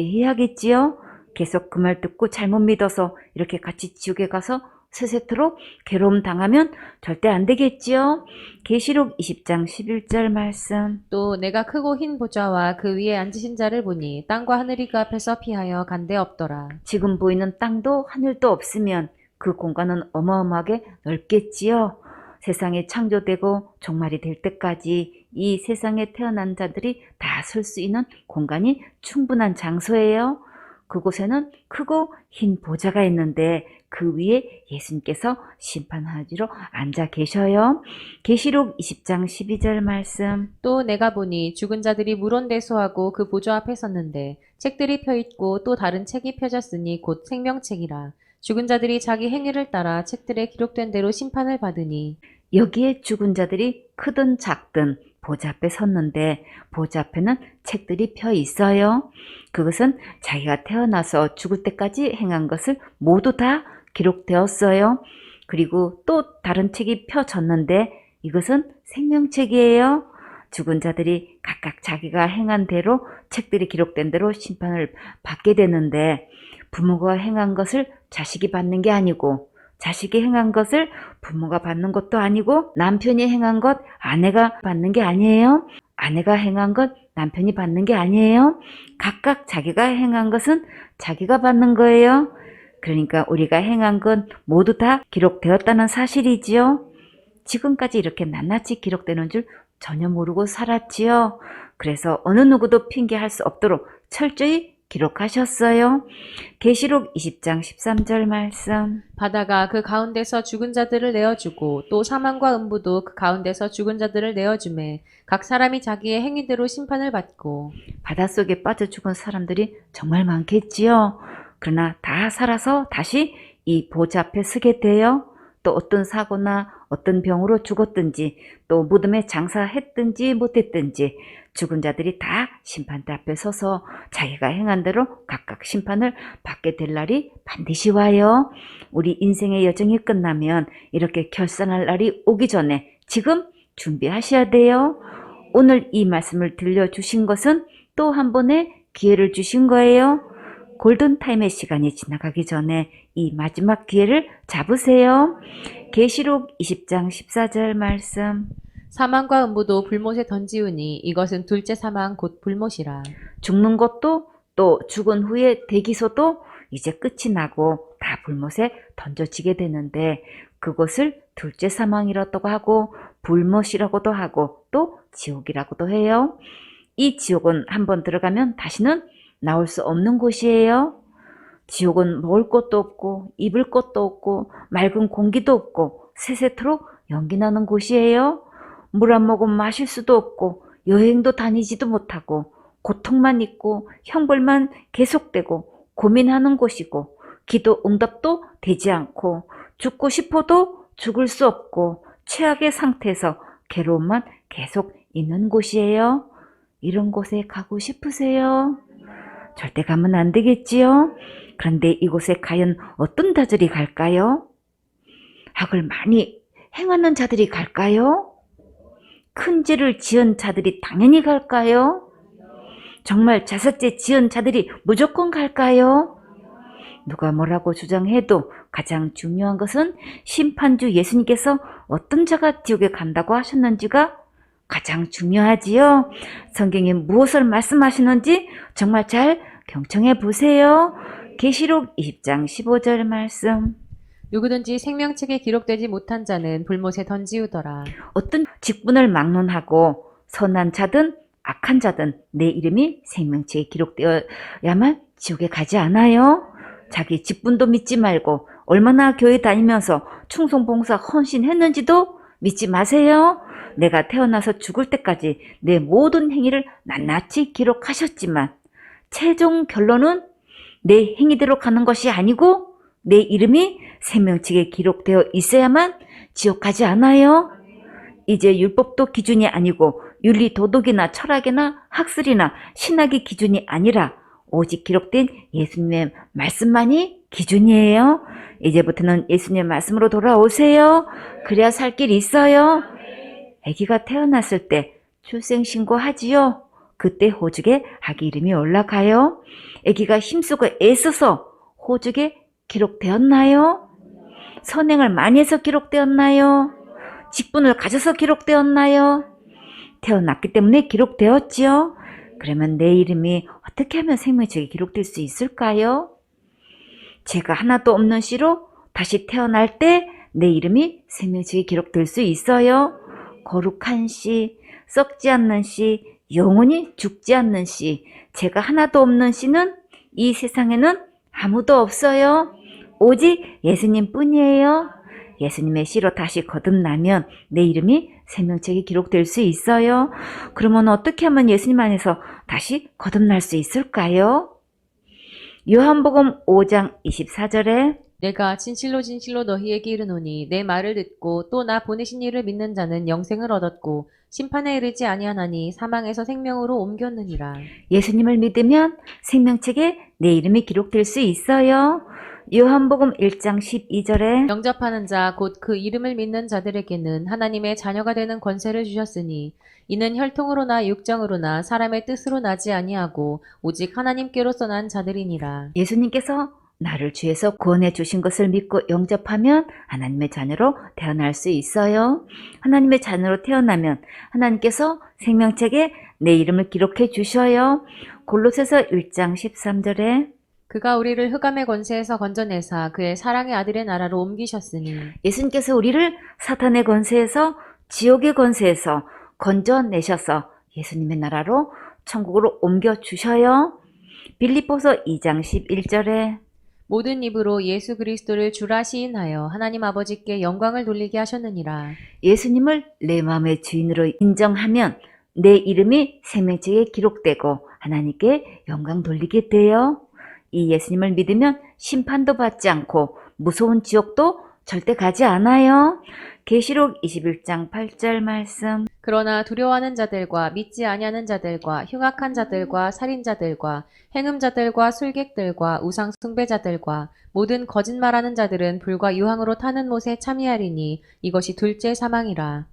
분리해야겠지요. 계속 그 말 듣고 잘못 믿어서 이렇게 같이 지옥에 가서 세세토록 괴로움 당하면 절대 안 되겠지요. 계시록 20장 11절 말씀. 또 내가 크고 흰 보좌와 그 위에 앉으신 자를 보니 땅과 하늘이 그 앞에서 피하여 간데 없더라. 지금 보이는 땅도 하늘도 없으면 그 공간은 어마어마하게 넓겠지요. 세상이 창조되고 종말이 될 때까지 이 세상에 태어난 자들이 다 설 수 있는 공간이 충분한 장소예요. 그곳에는 크고 흰 보좌가 있는데 그 위에 예수님께서 심판하지로 앉아 계셔요. 계시록 20장 12절 말씀. 또 내가 보니 죽은 자들이 물온대소하고 그 보좌 앞에 섰는데 책들이 펴있고 또 다른 책이 펴졌으니 곧 생명책이라. 죽은 자들이 자기 행위를 따라 책들에 기록된 대로 심판을 받으니 여기에 죽은 자들이 크든 작든 보좌 앞에 섰는데 보좌 앞에는 책들이 펴 있어요. 그것은 자기가 태어나서 죽을 때까지 행한 것을 모두 다 기록되었어요. 그리고 또 다른 책이 펴졌는데 이것은 생명책이에요. 죽은 자들이 각각 자기가 행한 대로 책들이 기록된 대로 심판을 받게 되는데 부모가 행한 것을 자식이 받는 게 아니고 자식이 행한 것을 부모가 받는 것도 아니고 남편이 행한 것 아내가 받는 게 아니에요. 아내가 행한 것 남편이 받는 게 아니에요. 각각 자기가 행한 것은 자기가 받는 거예요. 그러니까 우리가 행한 건 모두 다 기록되었다는 사실이지요. 지금까지 이렇게 낱낱이 기록되는 줄 전혀 모르고 살았지요. 그래서 어느 누구도 핑계할 수 없도록 철저히 기록하셨어요. 계시록 20장 13절 말씀. 바다가 그 가운데서 죽은 자들을 내어주고 또 사망과 음부도 그 가운데서 죽은 자들을 내어주매 각 사람이 자기의 행위대로 심판을 받고 바닷속에 빠져 죽은 사람들이 정말 많겠지요. 그러나 다 살아서 다시 이 보좌 앞에 서게 돼요. 또 어떤 사고나 어떤 병으로 죽었든지 또 무덤에 장사했든지 못했든지 죽은 자들이 다 심판대 앞에 서서 자기가 행한 대로 각각 심판을 받게 될 날이 반드시 와요. 우리 인생의 여정이 끝나면 이렇게 결산할 날이 오기 전에 지금 준비하셔야 돼요. 오늘 이 말씀을 들려주신 것은 또 한 번의 기회를 주신 거예요. 골든타임의 시간이 지나가기 전에 이 마지막 기회를 잡으세요. 계시록 20장 14절 말씀. 사망과 음부도 불못에 던지우니 이것은 둘째 사망 곧 불못이라. 죽는 것도 또 죽은 후에 대기소도 이제 끝이 나고 다 불못에 던져지게 되는데 그것을 둘째 사망이라고도 하고 불못이라고도 하고 또 지옥이라고도 해요. 이 지옥은 한번 들어가면 다시는 나올 수 없는 곳이에요. 지옥은 먹을 것도 없고 입을 것도 없고 맑은 공기도 없고 세세토록 연기 나는 곳이에요. 물 한 모금 마실 수도 없고 여행도 다니지도 못하고 고통만 있고 형벌만 계속되고 고민하는 곳이고 기도 응답도 되지 않고 죽고 싶어도 죽을 수 없고 최악의 상태에서 괴로움만 계속 있는 곳이에요. 이런 곳에 가고 싶으세요? 절대 가면 안 되겠지요? 그런데 이곳에 과연 어떤 자들이 갈까요? 악을 많이 행하는 자들이 갈까요? 큰 죄를 지은 자들이 당연히 갈까요? 정말 자석죄 지은 자들이 무조건 갈까요? 누가 뭐라고 주장해도 가장 중요한 것은 심판주 예수님께서 어떤 자가 지옥에 간다고 하셨는지가 가장 중요하지요. 성경에 무엇을 말씀하시는지 정말 잘 경청해 보세요. 계시록 20장 15절 말씀. 누구든지 생명책에 기록되지 못한 자는 불못에 던지우더라. 어떤 직분을 막론하고 선한 자든 악한 자든 내 이름이 생명책에 기록되어야만 지옥에 가지 않아요. 자기 직분도 믿지 말고 얼마나 교회 다니면서 충성봉사 헌신했는지도 믿지 마세요. 내가 태어나서 죽을 때까지 내 모든 행위를 낱낱이 기록하셨지만 최종 결론은 내 행위대로 가는 것이 아니고 내 이름이 생명책에 기록되어 있어야만 지옥 가지 않아요. 이제 율법도 기준이 아니고 윤리 도덕이나 철학이나 학술이나 신학이 기준이 아니라 오직 기록된 예수님의 말씀만이 기준이에요. 이제부터는 예수님의 말씀으로 돌아오세요. 그래야 살 길이 있어요. 아기가 태어났을 때 출생신고 하지요. 그때 호적에 아기 이름이 올라가요. 아기가 힘쓰고 애써서 호적에 기록되었나요? 선행을 많이 해서 기록되었나요? 직분을 가져서 기록되었나요? 태어났기 때문에 기록되었지요. 그러면 내 이름이 어떻게 하면 생명책에 기록될 수 있을까요? 죄가 하나도 없는 씨로 다시 태어날 때 내 이름이 생명책에 기록될 수 있어요. 거룩한 씨, 썩지 않는 씨, 영원히 죽지 않는 씨, 죄가 하나도 없는 씨는 이 세상에는 아무도 없어요. 오직 예수님 뿐이에요. 예수님의 씨로 다시 거듭나면 내 이름이 생명책에 기록될 수 있어요. 그러면 어떻게 하면 예수님 안에서 다시 거듭날 수 있을까요? 요한복음 5장 24절에 내가 진실로 진실로 너희에게 이르노니 내 말을 듣고 또 나 보내신 이를 믿는 자는 영생을 얻었고 심판에 이르지 아니하나니 사망에서 생명으로 옮겼느니라. 예수님을 믿으면 생명책에 내 이름이 기록될 수 있어요. 요한복음 1장 12절에 영접하는 자 곧 그 이름을 믿는 자들에게는 하나님의 자녀가 되는 권세를 주셨으니 이는 혈통으로나 육정으로나 사람의 뜻으로 나지 아니하고 오직 하나님께로서 난 자들이니라. 예수님께서 나를 주에서 구원해 주신 것을 믿고 영접하면 하나님의 자녀로 태어날 수 있어요. 하나님의 자녀로 태어나면 하나님께서 생명책에 내 이름을 기록해 주셔요. 골로새서 1장 13절에 그가 우리를 흑암의 권세에서 건져내사 그의 사랑의 아들의 나라로 옮기셨으니 예수님께서 우리를 사탄의 권세에서 지옥의 권세에서 건져내셔서 예수님의 나라로 천국으로 옮겨주셔요. 빌립보서 2장 11절에 모든 입으로 예수 그리스도를 주라 시인하여 하나님 아버지께 영광을 돌리게 하셨느니라. 예수님을 내 마음의 주인으로 인정하면 내 이름이 생명책에 기록되고 하나님께 영광 돌리게 돼요. 이 예수님을 믿으면 심판도 받지 않고 무서운 지옥도 절대 가지 않아요. 계시록 21장 8절 말씀. 그러나 두려워하는 자들과 믿지 아니하는 자들과 흉악한 자들과 살인자들과 행음자들과 술객들과 우상 숭배자들과 모든 거짓말하는 자들은 불과 유황으로 타는 못에 참여하리니 이것이 둘째 사망이라.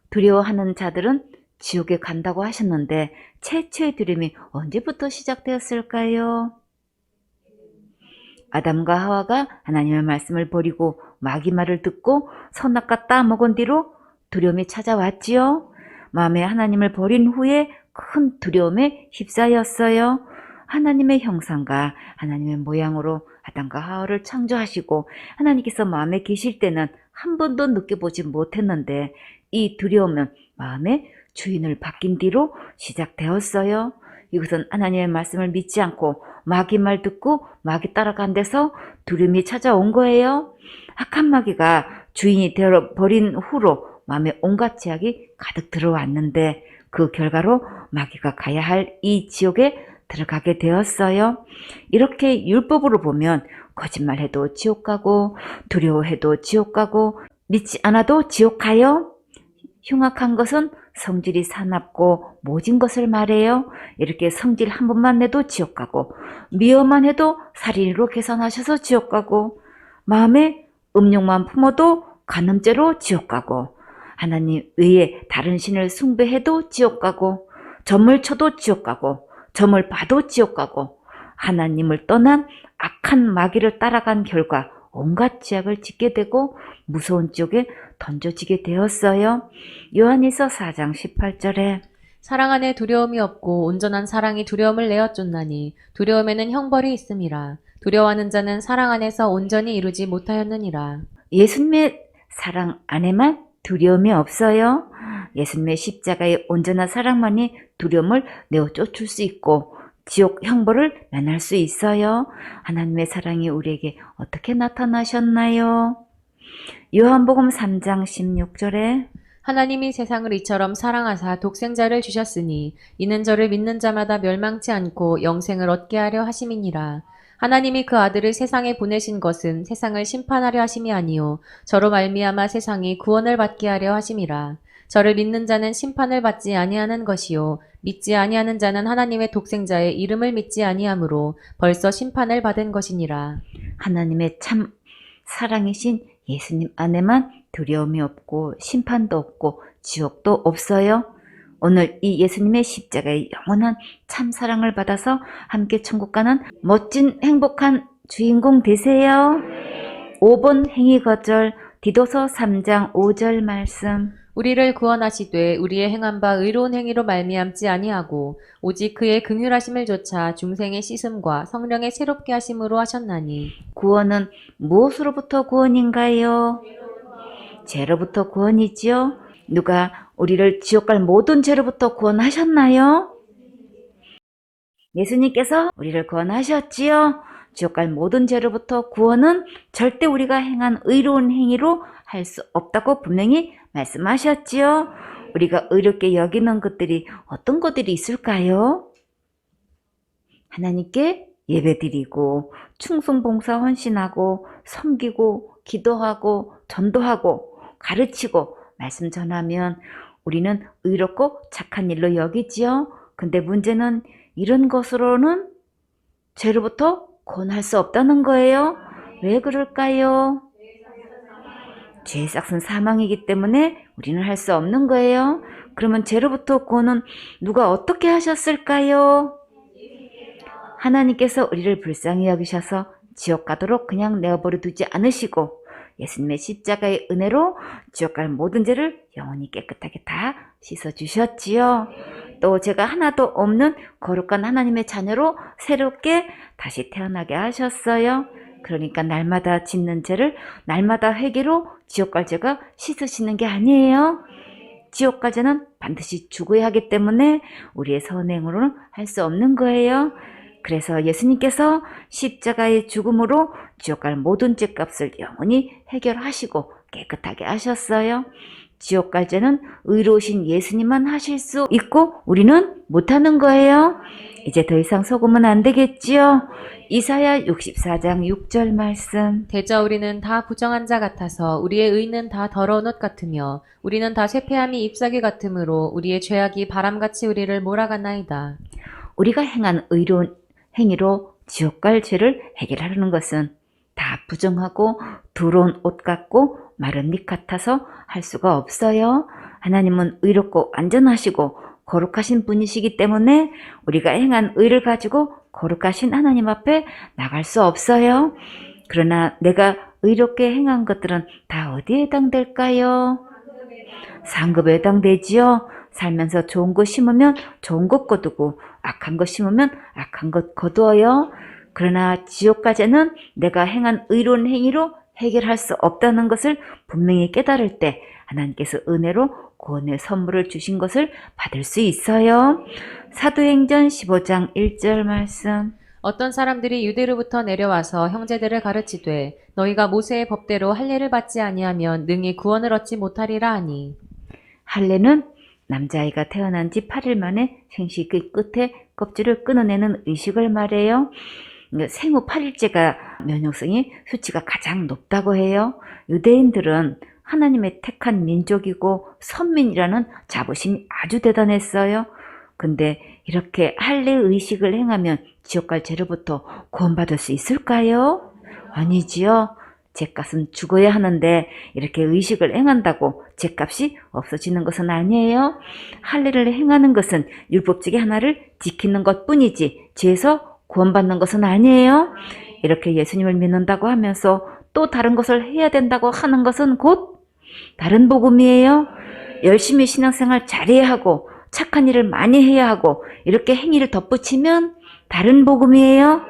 두려워하는 자들은 지옥에 간다고 하셨는데 최초의 두려움이 언제부터 시작되었을까요? 아담과 하와가 하나님의 말씀을 버리고 마귀 말을 듣고 선악과 따먹은 뒤로 두려움이 찾아왔지요. 마음에 하나님을 버린 후에 큰 두려움에 휩싸였어요. 하나님의 형상과 하나님의 모양으로 아담과 하와를 창조하시고 하나님께서 마음에 계실 때는 한 번도 느껴보지 못했는데 이 두려움은 마음의 주인을 바뀐 뒤로 시작되었어요. 이것은 하나님의 말씀을 믿지 않고 마귀 말 듣고 마귀 따라간 데서 두려움이 찾아온 거예요. 악한 마귀가 주인이 되어버린 후로 마음에 온갖 제약이 가득 들어왔는데 그 결과로 마귀가 가야 할 이 지옥에 들어가게 되었어요. 이렇게 율법으로 보면 거짓말해도 지옥 가고 두려워해도 지옥 가고 믿지 않아도 지옥 가요. 흉악한 것은 성질이 사납고 모진 것을 말해요. 이렇게 성질 한 번만 내도 지옥 가고 미워만 해도 살인으로 계산하셔서 지옥 가고 마음에 음욕만 품어도 간음죄로 지옥 가고 하나님 외에 다른 신을 숭배해도 지옥 가고 점을 쳐도 지옥 가고 점을 봐도 지옥 가고 하나님을 떠난 악한 마귀를 따라간 결과 온갖 죄악을 짓게 되고 무서운 지옥에 던져지게 되었어요. 요한일서 4장 18절에 사랑 안에 두려움이 없고 온전한 사랑이 두려움을 내어 쫓나니 두려움에는 형벌이 있음이라. 두려워하는 자는 사랑 안에서 온전히 이루지 못하였느니라. 예수님의 사랑 안에만 두려움이 없어요. 예수님의 십자가의 온전한 사랑만이 두려움을 내어 쫓을 수 있고 지옥 형벌을 면할 수 있어요. 하나님의 사랑이 우리에게 어떻게 나타나셨나요? 요한복음 3장 16절에 하나님이 세상을 이처럼 사랑하사 독생자를 주셨으니 이는 저를 믿는 자마다 멸망치 않고 영생을 얻게 하려 하심이니라. 하나님이 그 아들을 세상에 보내신 것은 세상을 심판하려 하심이 아니요 저로 말미암아 세상이 구원을 받게 하려 하심이라. 저를 믿는 자는 심판을 받지 아니하는 것이요 믿지 아니하는 자는 하나님의 독생자의 이름을 믿지 아니하므로 벌써 심판을 받은 것이니라. 하나님의 참 사랑이신 예수님 안에만 두려움이 없고 심판도 없고 지옥도 없어요. 오늘 이 예수님의 십자가의 영원한 참 사랑을 받아서 함께 천국 가는 멋진 행복한 주인공 되세요. 5번 행위 거절 디도서 3장 5절 말씀. 우리를 구원하시되 우리의 행한 바 의로운 행위로 말미암지 아니하고 오직 그의 긍휼하심을 조차 중생의 씻음과 성령의 새롭게 하심으로 하셨나니. 구원은 무엇으로부터 구원인가요? 죄로부터 구원이지요. 누가 우리를 지옥 갈 모든 죄로부터 구원하셨나요? 예수님께서 우리를 구원하셨지요. 지옥 갈 모든 죄로부터 구원은 절대 우리가 행한 의로운 행위로 할 수 없다고 분명히 말씀하셨지요. 우리가 의롭게 여기는 것들이 어떤 것들이 있을까요? 하나님께 예배드리고 충성봉사 헌신하고 섬기고 기도하고 전도하고 가르치고 말씀 전하면 우리는 의롭고 착한 일로 여기지요. 근데 문제는 이런 것으로는 죄로부터 구원할 수 없다는 거예요. 왜 그럴까요? 죄의 삭은 사망이기 때문에 우리는 할 수 없는 거예요. 그러면 죄로부터 구원은 누가 어떻게 하셨을까요? 하나님께서 우리를 불쌍히 여기셔서 지옥 가도록 그냥 내어버려 두지 않으시고 예수님의 십자가의 은혜로 지옥 갈 모든 죄를 영원히 깨끗하게 다 씻어주셨지요. 또 제가 하나도 없는 거룩한 하나님의 자녀로 새롭게 다시 태어나게 하셨어요. 그러니까 날마다 짓는 죄를 날마다 회개로 지옥 갈 죄가 씻으시는 게 아니에요. 지옥 갈 죄는 반드시 죽어야 하기 때문에 우리의 선행으로는 할 수 없는 거예요. 그래서 예수님께서 십자가의 죽음으로 지옥 갈 모든 죄값을 영원히 해결하시고 깨끗하게 하셨어요. 지옥 갈 죄는 의로우신 예수님만 하실 수 있고 우리는 못하는 거예요. 이제 더 이상 속으면 안 되겠지요. 이사야 64장 6절 말씀. 대저 우리는 다 부정한 자 같아서 우리의 의는 다 더러운 옷 같으며 우리는 다 쇠폐함이 잎사귀 같으므로 우리의 죄악이 바람같이 우리를 몰아가나이다. 우리가 행한 의로운 행위로 지옥 갈 죄를 해결하려는 것은 다 부정하고 더러운 옷 같고 마른 밑 같아서 할 수가 없어요. 하나님은 의롭고 안전하시고 거룩하신 분이시기 때문에 우리가 행한 의를 가지고 거룩하신 하나님 앞에 나갈 수 없어요. 그러나 내가 의롭게 행한 것들은 다 어디에 해당될까요? 상급에 해당되지요. 살면서 좋은 거 심으면 좋은 것 거두고 악한 거 심으면 악한 것 거두어요. 그러나 지옥 가죄는 내가 행한 의로운 행위로 해결할 수 없다는 것을 분명히 깨달을 때 하나님께서 은혜로 구원의 선물을 주신 것을 받을 수 있어요. 사도행전 15장 1절 말씀. 어떤 사람들이 유대로부터 내려와서 형제들을 가르치되 너희가 모세의 법대로 할례를 받지 아니하면 능히 구원을 얻지 못하리라 하니. 할례는 남자아이가 태어난 지 8일 만에 생식기 끝에 껍질을 끊어내는 의식을 말해요. 생후 8일째가 면역성이 수치가 가장 높다고 해요. 유대인들은 하나님의 택한 민족이고 선민이라는 자부심이 아주 대단했어요. 근데 이렇게 할례 의식을 행하면 지옥 갈 죄로부터 구원받을 수 있을까요? 아니지요. 죄값은 죽어야 하는데 이렇게 의식을 행한다고 죄값이 없어지는 것은 아니에요. 할례를 행하는 것은 율법적의 하나를 지키는 것뿐이지 죄에서 구원받는 것은 아니에요. 이렇게 예수님을 믿는다고 하면서 또 다른 것을 해야 된다고 하는 것은 곧 다른 복음이에요. 열심히 신앙생활 잘해야 하고 착한 일을 많이 해야 하고 이렇게 행위를 덧붙이면 다른 복음이에요.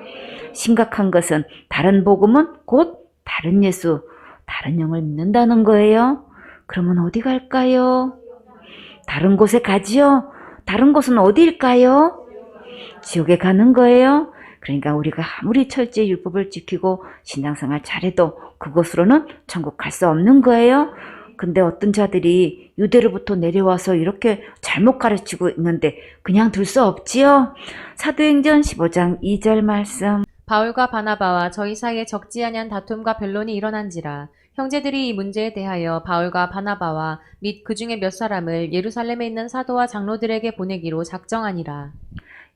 심각한 것은 다른 복음은 곧 다른 예수, 다른 영을 믿는다는 거예요. 그러면 어디 갈까요? 다른 곳에 가지요. 다른 곳은 어디일까요? 지옥에 가는 거예요. 그러니까 우리가 아무리 철저히 율법을 지키고 신앙생활 잘해도 그곳으로는 천국 갈 수 없는 거예요. 근데 어떤 자들이 유대로부터 내려와서 이렇게 잘못 가르치고 있는데 그냥 둘 수 없지요. 사도행전 15장 2절 말씀. 바울과 바나바와 저희 사이에 적지 아니한 다툼과 변론이 일어난지라 형제들이 이 문제에 대하여 바울과 바나바와 및 그 중에 몇 사람을 예루살렘에 있는 사도와 장로들에게 보내기로 작정하니라.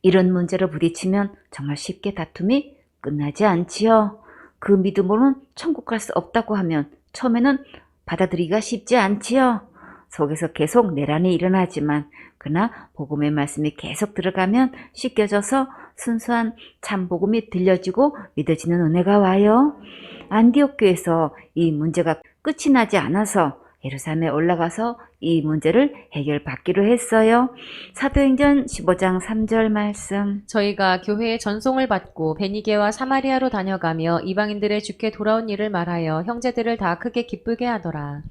이런 문제로 부딪히면 정말 쉽게 다툼이 끝나지 않지요. 그 믿음으로는 천국 갈 수 없다고 하면 처음에는 받아들이기가 쉽지 않지요. 속에서 계속 내란이 일어나지만 그러나 복음의 말씀이 계속 들어가면 씻겨져서 순수한 참 복음이 들려지고 믿어지는 은혜가 와요. 안디옥 교회에서 이 문제가 끝이 나지 않아서 예루살렘에 올라가서 이 문제를 해결받기로 했어요. 사도행전 15장 3절 말씀. 저희가 교회의 전송을 받고 베니게와 사마리아로 다녀가며 이방인들의 주께 돌아온 일을 말하여 형제들을 다 크게 기쁘게 하더라.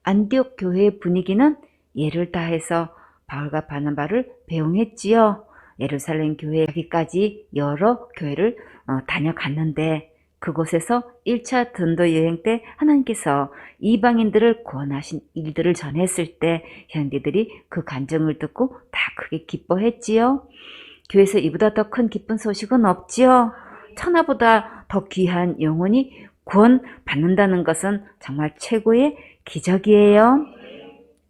안디옥 교회의 분위기는 예를 다해서 바울과 바나바를 배웅했지요. 예루살렘 교회까지 여러 교회를 다녀갔는데 그곳에서 1차 전도 여행 때 하나님께서 이방인들을 구원하신 일들을 전했을 때 형제들이 그 간증을 듣고 다 크게 기뻐했지요. 교회에서 이보다 더 큰 기쁜 소식은 없지요. 천하보다 더 귀한 영혼이 구원받는다는 것은 정말 최고의 기적이에요.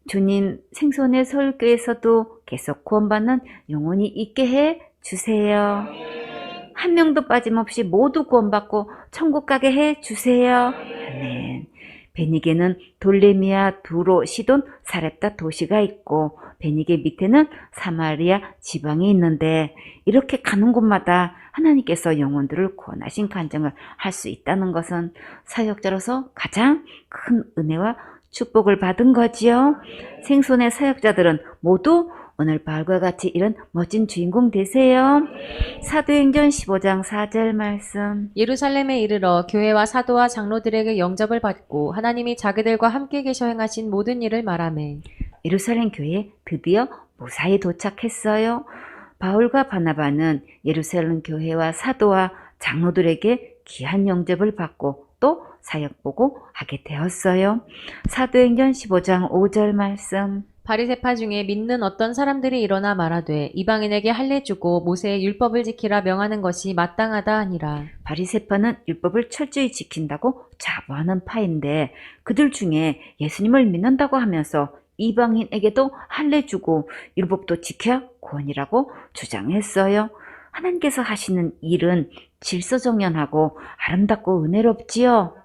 주님, 생손의 서울교회에서도 계속 구원받는 영혼이 있게 해 주세요. 한 명도 빠짐없이 모두 구원받고 천국 가게 해 주세요. 아멘. 베니게는 돌레미아, 두로, 시돈, 사렙다 도시가 있고 베니게 밑에는 사마리아 지방이 있는데 이렇게 가는 곳마다 하나님께서 영혼들을 구원하신 간증을 할 수 있다는 것은 사역자로서 가장 큰 은혜와 축복을 받은 거지요. 생손의 사역자들은 모두 오늘 바울과 같이 이런 멋진 주인공 되세요. 사도행전 15장 4절 말씀. 예루살렘에 이르러 교회와 사도와 장로들에게 영접을 받고 하나님이 자기들과 함께 계셔 행하신 모든 일을 말하매. 예루살렘 교회에 드디어 무사히 도착했어요. 바울과 바나바는 예루살렘 교회와 사도와 장로들에게 귀한 영접을 받고 또 사역보고 하게 되었어요. 사도행전 15장 5절 말씀. 바리새파 중에 믿는 어떤 사람들이 일어나 말하되 이방인에게 할례 주고 모세의 율법을 지키라 명하는 것이 마땅하다 하니라. 바리새파는 율법을 철저히 지킨다고 자부하는 파인데 그들 중에 예수님을 믿는다고 하면서 이방인에게도 할례 주고 율법도 지켜야 구원이라고 주장했어요. 하나님께서 하시는 일은 질서정연하고 아름답고 은혜롭지요.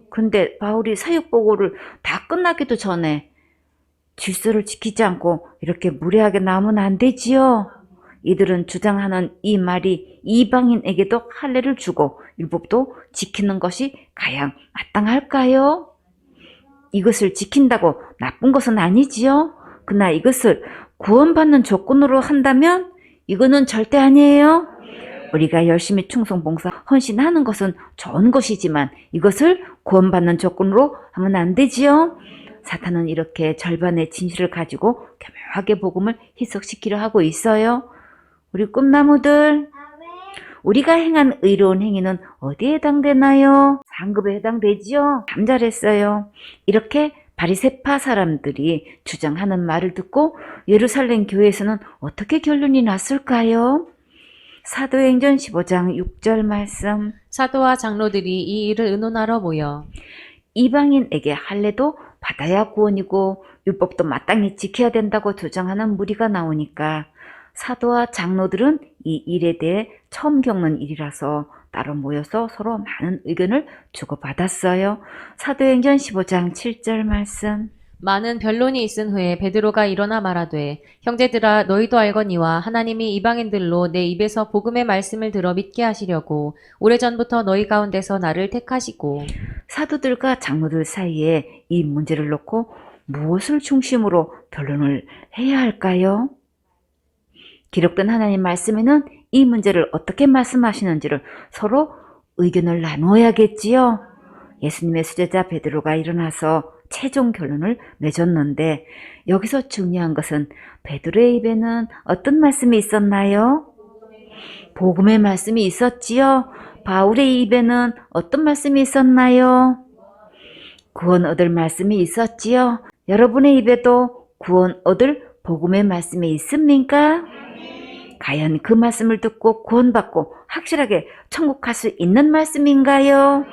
그런데 바울이 사역보고를 다 끝나기도 전에 질서를 지키지 않고 이렇게 무례하게 나오면 안 되지요. 이들은 주장하는 이 말이 이방인에게도 할례를 주고 율법도 지키는 것이 과연 마땅할까요? 이것을 지킨다고 나쁜 것은 아니지요. 그러나 이것을 구원받는 조건으로 한다면 이거는 절대 아니에요. 우리가 열심히 충성, 봉사, 헌신하는 것은 좋은 것이지만 이것을 구원받는 조건으로 하면 안 되지요. 사탄은 이렇게 절반의 진실을 가지고 교묘하게 복음을 희석시키려 하고 있어요. 우리 꿈나무들, 우리가 행한 의로운 행위는 어디에 해당되나요? 상급에 해당되지요. 참 잘했어요. 이렇게 바리새파 사람들이 주장하는 말을 듣고 예루살렘 교회에서는 어떻게 결론이 났을까요? 사도행전 15장 6절 말씀. 사도와 장로들이 이 일을 의논하러 모여 이방인에게 할례도 받아야 구원이고 율법도 마땅히 지켜야 된다고 주장하는 무리가 나오니까 사도와 장로들은 이 일에 대해 처음 겪는 일이라서 따로 모여서 서로 많은 의견을 주고받았어요. 사도행전 15장 7절 말씀. 많은 변론이 있은 후에 베드로가 일어나 말하되 형제들아 너희도 알거니와 하나님이 이방인들로 내 입에서 복음의 말씀을 들어 믿게 하시려고 오래전부터 너희 가운데서 나를 택하시고. 사도들과 장로들 사이에 이 문제를 놓고 무엇을 중심으로 변론을 해야 할까요? 기록된 하나님 말씀에는 이 문제를 어떻게 말씀하시는지를 서로 의견을 나누어야겠지요. 예수님의 수제자 베드로가 일어나서 최종 결론을 맺었는데 여기서 중요한 것은 베드로의 입에는 어떤 말씀이 있었나요? 복음의 말씀이 있었지요. 바울의 입에는 어떤 말씀이 있었나요? 구원 얻을 말씀이 있었지요. 여러분의 입에도 구원 얻을 복음의 말씀이 있습니까? 과연 그 말씀을 듣고 구원받고 확실하게 천국 갈 수 있는 말씀인가요?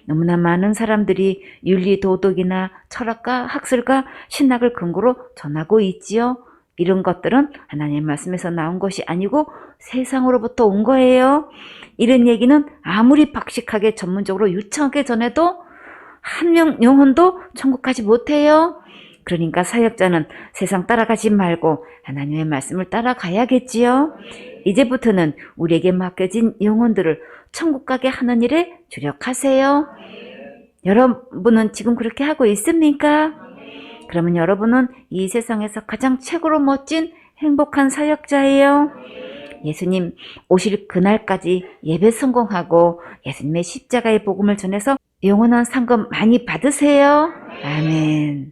너무나 많은 사람들이 윤리, 도덕이나 철학과 학술과 신학을 근거로 전하고 있지요. 이런 것들은 하나님의 말씀에서 나온 것이 아니고 세상으로부터 온 거예요. 이런 얘기는 아무리 박식하게 전문적으로 유창하게 전해도 한 명 영혼도 천국 가지 못해요. 그러니까 사역자는 세상 따라가지 말고 하나님의 말씀을 따라가야겠지요. 이제부터는 우리에게 맡겨진 영혼들을 천국 가게 하는 일에 주력하세요. 여러분은 지금 그렇게 하고 있습니까? 그러면 여러분은 이 세상에서 가장 최고로 멋진 행복한 사역자예요. 예수님 오실 그날까지 예배 성공하고 예수님의 십자가의 복음을 전해서 영원한 상급 많이 받으세요. 아멘.